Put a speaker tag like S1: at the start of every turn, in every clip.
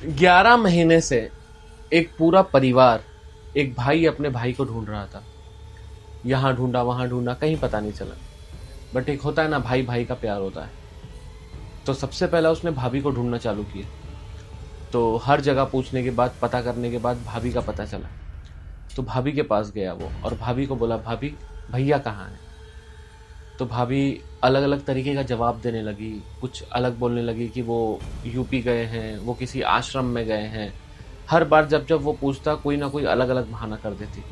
S1: 11 महीने से एक पूरा परिवार, एक भाई अपने भाई को ढूंढ रहा था। यहाँ ढूंढा वहां ढूंढा, कहीं पता नहीं चला। बट एक होता है ना, भाई भाई का प्यार होता है। तो सबसे पहला उसने भाभी को ढूंढना चालू किया। तो हर जगह पूछने के बाद, पता करने के बाद भाभी का पता चला। तो भाभी के पास गया वो, और भाभी को बोला, भाभी भैया कहाँ हैं? तो भाभी अलग अलग तरीके का जवाब देने लगी। कुछ अलग बोलने लगी कि वो यूपी गए हैं, वो किसी आश्रम में गए हैं। हर बार जब जब वो पूछता, कोई ना कोई अलग अलग बहाना कर देती।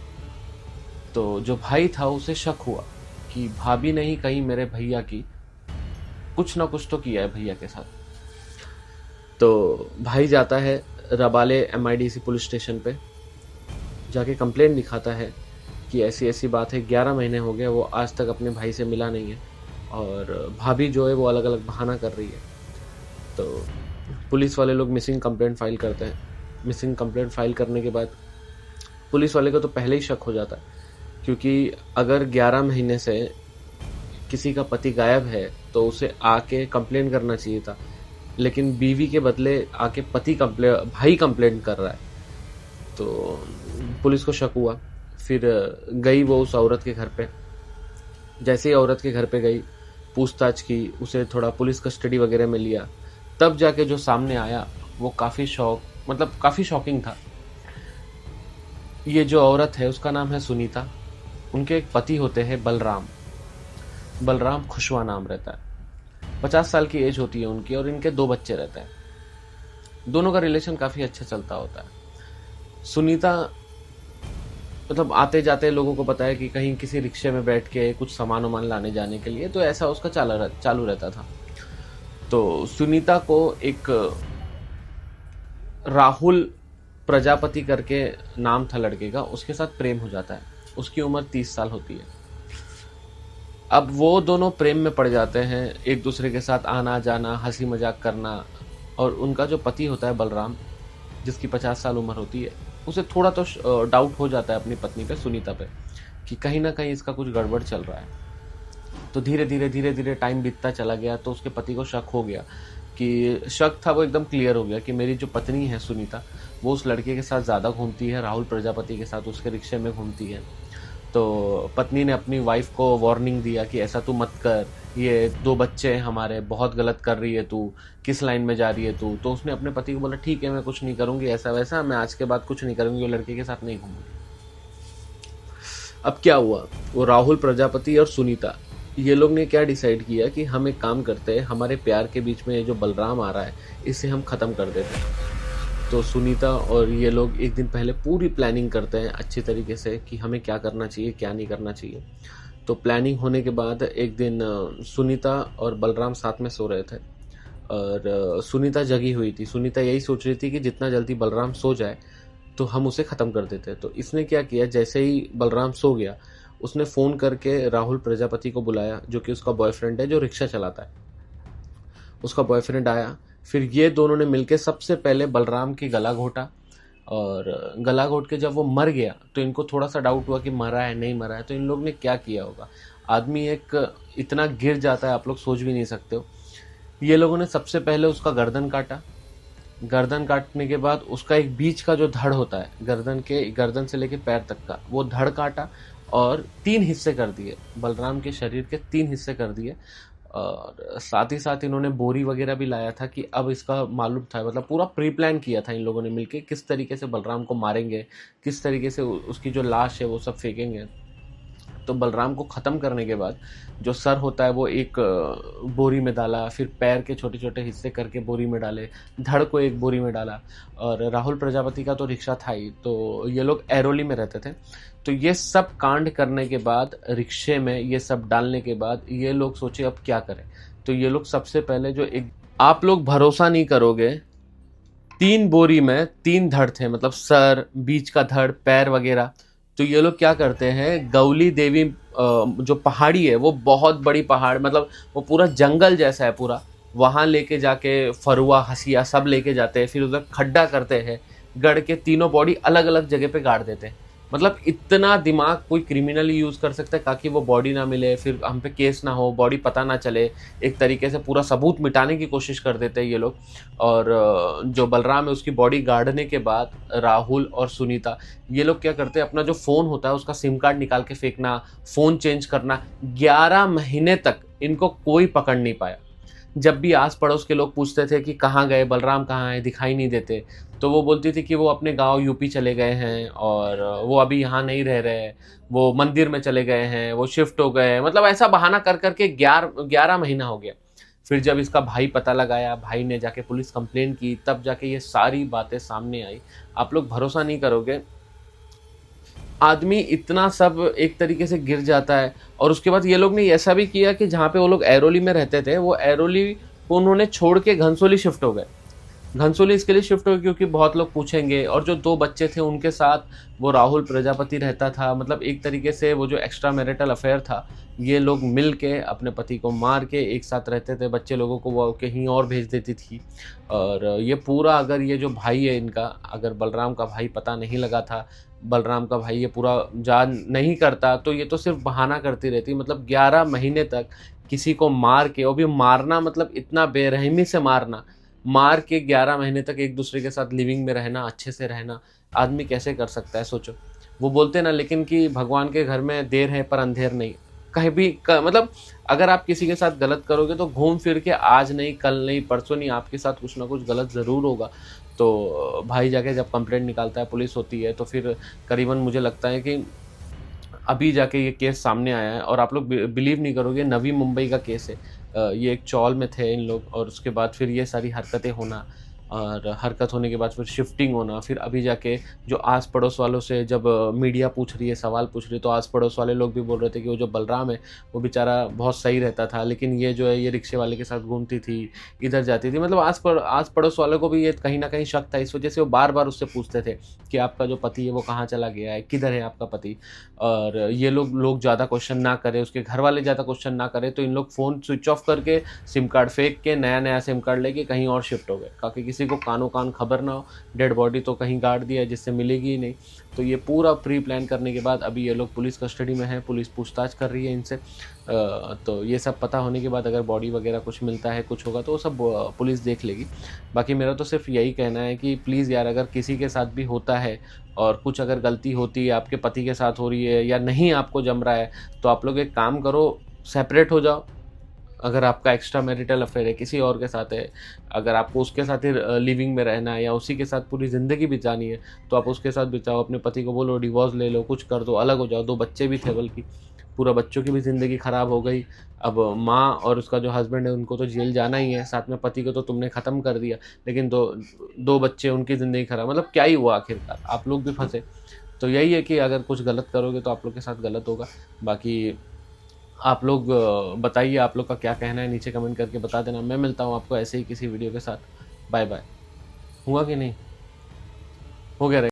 S1: तो जो भाई था उसे शक हुआ कि भाभी नहीं, कहीं मेरे भैया की कुछ ना कुछ तो किया है भैया के साथ। तो भाई जाता है रबाले एमआईडीसी पुलिस स्टेशन पे, जाके कंप्लेंट लिखाता है कि ऐसी ऐसी बात है, 11 महीने हो गए वो आज तक अपने भाई से मिला नहीं है, और भाभी जो है वो अलग अलग बहाना कर रही है। तो पुलिस वाले लोग मिसिंग कंप्लेंट फाइल करते हैं। मिसिंग कंप्लेंट फाइल करने के बाद पुलिस वाले को तो पहले ही शक हो जाता है, क्योंकि अगर 11 महीने से किसी का पति गायब है तो उसे आके कंप्लेंट करना चाहिए था, लेकिन बीवी के बदले आके भाई कंप्लेंट कर रहा है। तो पुलिस को शक हुआ। फिर गई वो उस औरत के घर पे। जैसे ही औरत के घर पे गई, पूछताछ की, उसे थोड़ा पुलिस कस्टडी वगैरह में लिया, तब जाके जो सामने आया वो काफी शॉकिंग था। ये जो औरत है उसका नाम है सुनीता। उनके एक पति होते हैं बलराम। बलराम खुशवा नाम रहता है। 50 साल की एज होती है उनकी, और इनके 2 बच्चे रहते हैं। दोनों का रिलेशन काफी अच्छा चलता होता है। सुनीता आते जाते लोगों को पता है कि कहीं किसी रिक्शे में बैठ के कुछ सामान वामान लाने जाने के लिए, तो ऐसा उसका चालू रहता था। तो सुनीता को एक राहुल प्रजापति करके नाम था लड़के का, उसके साथ प्रेम हो जाता है। उसकी उम्र 30 साल होती है। अब वो दोनों प्रेम में पड़ जाते हैं, एक दूसरे के साथ आना जाना, हंसी मजाक करना। और उनका जो पति होता है बलराम, जिसकी 50 साल उम्र होती है, उसे थोड़ा तो डाउट हो जाता है अपनी पत्नी पे, सुनीता पे, कि कहीं ना कहीं इसका कुछ गड़बड़ चल रहा है। तो धीरे धीरे टाइम बीतता चला गया। तो उसके पति को शक हो गया, कि शक था वो एकदम क्लियर हो गया कि मेरी जो पत्नी है सुनीता, वो उस लड़के के साथ ज़्यादा घूमती है, राहुल प्रजापति के साथ उसके रिक्शे में घूमती है। तो पत्नी ने अपनी वाइफ को वार्निंग दिया कि ऐसा तू मत कर, ये 2 बच्चे हैं हमारे, बहुत गलत कर रही है तू, किस लाइन में जा रही है तू। तो उसने अपने पति को बोला, ठीक है मैं कुछ नहीं करूंगी, ऐसा वैसा, मैं आज के बाद कुछ नहीं करूंगी, वो लड़के के साथ नहीं घूमूंगी। अब क्या हुआ, वो राहुल प्रजापति और सुनीता, ये लोग ने क्या डिसाइड किया कि हम एक काम करते हैं, हमारे प्यार के बीच में ये जो बलराम आ रहा है इसे हम खत्म कर देते हैं। तो सुनीता और ये लोग एक दिन पहले पूरी प्लानिंग करते हैं अच्छी तरीके से कि हमें क्या करना चाहिए, क्या नहीं करना चाहिए। तो प्लानिंग होने के बाद एक दिन सुनीता और बलराम साथ में सो रहे थे, और सुनीता जगी हुई थी। सुनीता यही सोच रही थी कि जितना जल्दी बलराम सो जाए तो हम उसे खत्म कर देते। तो इसने क्या किया, जैसे ही बलराम सो गया, उसने फोन करके राहुल प्रजापति को बुलाया, जो कि उसका बॉयफ्रेंड है, जो रिक्शा चलाता है। उसका बॉयफ्रेंड आया। फिर ये दोनों ने मिलके सबसे पहले बलराम की गला घोटा, और गला घोट के जब वो मर गया तो इनको थोड़ा सा डाउट हुआ कि मरा है नहीं मरा है। तो इन लोग ने क्या किया होगा, आदमी एक इतना गिर जाता है आप लोग सोच भी नहीं सकते हो। ये लोगों ने सबसे पहले उसका गर्दन काटा। गर्दन काटने के बाद उसका एक बीच का जो धड़ होता है, गर्दन से लेके पैर तक का, वो धड़ काटा और 3 हिस्से कर दिए, बलराम के शरीर के 3 हिस्से कर दिए। और साथ ही साथ इन्होंने बोरी वगैरह भी लाया था, कि अब इसका मालूम था, पूरा प्री प्लान किया था इन लोगों ने मिलके, किस तरीके से बलराम को मारेंगे, किस तरीके से उसकी जो लाश है वो सब फेंकेंगे। तो बलराम को खत्म करने के बाद जो सर होता है वो एक बोरी में डाला, फिर पैर के छोटे छोटे हिस्से करके बोरी में डाले, धड़ को एक बोरी में डाला। और राहुल प्रजापति का तो रिक्शा था ही, तो ये लोग एरोली में रहते थे। तो ये सब कांड करने के बाद, रिक्शे में ये सब डालने के बाद, ये लोग सोचे अब क्या करें। तो ये लोग सबसे पहले आप लोग भरोसा नहीं करोगे, 3 बोरी में 3 धड़ थे, सर, बीच का धड़, पैर वगैरह। तो ये लोग क्या करते हैं, गौली देवी जो पहाड़ी है, वो बहुत बड़ी पहाड़, वो पूरा जंगल जैसा है पूरा, वहां लेके जाके फरुआ, हसिया सब लेके जाते हैं। फिर उधर खड्डा करते हैं, गड़ के तीनों बॉडी अलग अलग जगह पे गाड़ देते हैं, मतलब इतना दिमाग कोई क्रिमिनल ही यूज़ कर सकता है ताकि वो बॉडी ना मिले, फिर हम पे केस ना हो, बॉडी पता ना चले। एक तरीके से पूरा सबूत मिटाने की कोशिश कर देते हैं ये लोग। और जो बलराम है उसकी बॉडी गाड़ने के बाद राहुल और सुनीता ये लोग क्या करते हैं, अपना जो फ़ोन होता है उसका सिम कार्ड निकाल के फेंकना, फ़ोन चेंज करना। 11 महीने तक इनको कोई पकड़ नहीं पाया। जब भी आस पड़ोस के लोग पूछते थे कि कहाँ गए, बलराम कहाँ है, दिखाई नहीं देते, तो वो बोलती थी कि वो अपने गांव यूपी चले गए हैं और वो अभी यहाँ नहीं रह रहे, वो मंदिर में चले गए हैं, वो शिफ्ट हो गए हैं। मतलब ऐसा बहाना कर करके 11 महीना हो गया। फिर जब इसका भाई पता लगाया, भाई ने जाके पुलिस कंप्लेंट की, तब जाके ये सारी बातें सामने आई। आप लोग भरोसा नहीं करोगे, आदमी इतना सब एक तरीके से गिर जाता है। और उसके बाद ये लोग ने ऐसा भी किया कि जहाँ पे वो लोग ऐरोली में रहते थे, वो ऐरोली को उन्होंने छोड़ के घनसोली शिफ्ट हो गए। घनसोली इसके लिए शिफ्ट हो गए क्योंकि बहुत लोग पूछेंगे। और जो 2 बच्चे थे उनके साथ वो राहुल प्रजापति रहता था। मतलब एक तरीके से वो जो एक्स्ट्रा मैरिटल अफेयर था, ये लोग मिल के अपने पति को मार के एक साथ रहते थे। बच्चे लोगों को वो कहीं और भेज देती थी। और ये पूरा, अगर ये जो भाई है इनका, अगर बलराम का भाई पता नहीं लगा था, बलराम का भाई ये पूरा जान नहीं करता, तो ये तो सिर्फ बहाना करती रहती। मतलब 11 महीने तक किसी को मार के, और भी मारना मतलब इतना बेरहमी से मारना, मार के 11 महीने तक एक दूसरे के साथ लिविंग में रहना, अच्छे से रहना, आदमी कैसे कर सकता है सोचो। वो बोलते ना लेकिन कि भगवान के घर में देर है पर अंधेर नहीं। कहीं भी मतलब अगर आप किसी के साथ गलत करोगे तो घूम फिर के आज नहीं, कल नहीं, परसों नहीं, आपके साथ कुछ ना कुछ गलत ज़रूर होगा। तो भाई जाके जब कंप्लेंट निकालता है, पुलिस होती है, तो फिर करीबन मुझे लगता है कि अभी जाके ये केस सामने आया है। और आप लोग बिलीव नहीं करोगे, नवी मुंबई का केस है। ये एक चौल में थे इन लोग, और उसके बाद फिर ये सारी हरकतें होना, और हरकत होने के बाद फिर शिफ्टिंग होना। फिर अभी जाके जो आस पड़ोस वालों से जब मीडिया पूछ रही है, सवाल पूछ रही है, तो आस पड़ोस वाले लोग भी बोल रहे थे कि वो जो बलराम है वो बेचारा बहुत सही रहता था, लेकिन ये जो है ये रिक्शे वाले के साथ घूमती थी, इधर जाती थी। मतलब आस पड़ोस वालों को भी ये कहीं ना कहीं शक था। इस वजह से वो बार बार उससे पूछते थे कि आपका जो पति है वो कहाँ चला गया है, किधर है आपका पति। और ये लोग ज़्यादा क्वेश्चन ना करें, उसके घर वाले ज़्यादा क्वेश्चन ना करें, तो इन लोग फ़ोन स्विच ऑफ करके सिम कार्ड फेंक के नया नया सिम कार्ड लेके कहीं और शिफ्ट हो गए, ताकि किसी को कानो कान खबर ना हो। डेड बॉडी तो कहीं गाड़ दिया है जिससे मिलेगी ही नहीं। तो ये पूरा प्री प्लान करने के बाद अभी ये लोग पुलिस कस्टडी में है, पुलिस पूछताछ कर रही है इनसे। तो ये सब पता होने के बाद अगर बॉडी वगैरह कुछ मिलता है, कुछ होगा, तो वो सब पुलिस देख लेगी। बाकी मेरा तो सिर्फ यही कहना है कि प्लीज़ यार, अगर किसी के साथ भी होता है और कुछ अगर गलती होती है, आपके पति के साथ हो रही है या नहीं आपको जम रहा है, तो आप लोग एक काम करो, सेपरेट हो जाओ। अगर आपका एक्स्ट्रा मैरिटल अफेयर है, किसी और के साथ है, अगर आपको उसके साथ ही लिविंग में रहना है या उसी के साथ पूरी ज़िंदगी बितानी है, तो आप उसके साथ बिताओ। अपने पति को बोलो डिवोर्स ले लो, कुछ कर दो, अलग हो जाओ। 2 बच्चे भी थे, बल्कि पूरा बच्चों की भी ज़िंदगी ख़राब हो गई। अब माँ और उसका जो हस्बैंड है उनको तो जेल जाना ही है, साथ में पति को तो तुमने ख़त्म कर दिया, लेकिन 2 बच्चे, उनकी ज़िंदगी ख़राब। मतलब क्या ही हुआ आखिरकार, आप लोग भी फंसे। तो यही है कि अगर कुछ गलत करोगे तो आप लोग के साथ गलत होगा। बाकी आप लोग बताइए, आप लोग का क्या कहना है, नीचे कमेंट करके बता देना। मैं मिलता हूँ आपको ऐसे ही किसी वीडियो के साथ। Bye bye. हुआ कि नहीं? हो गया?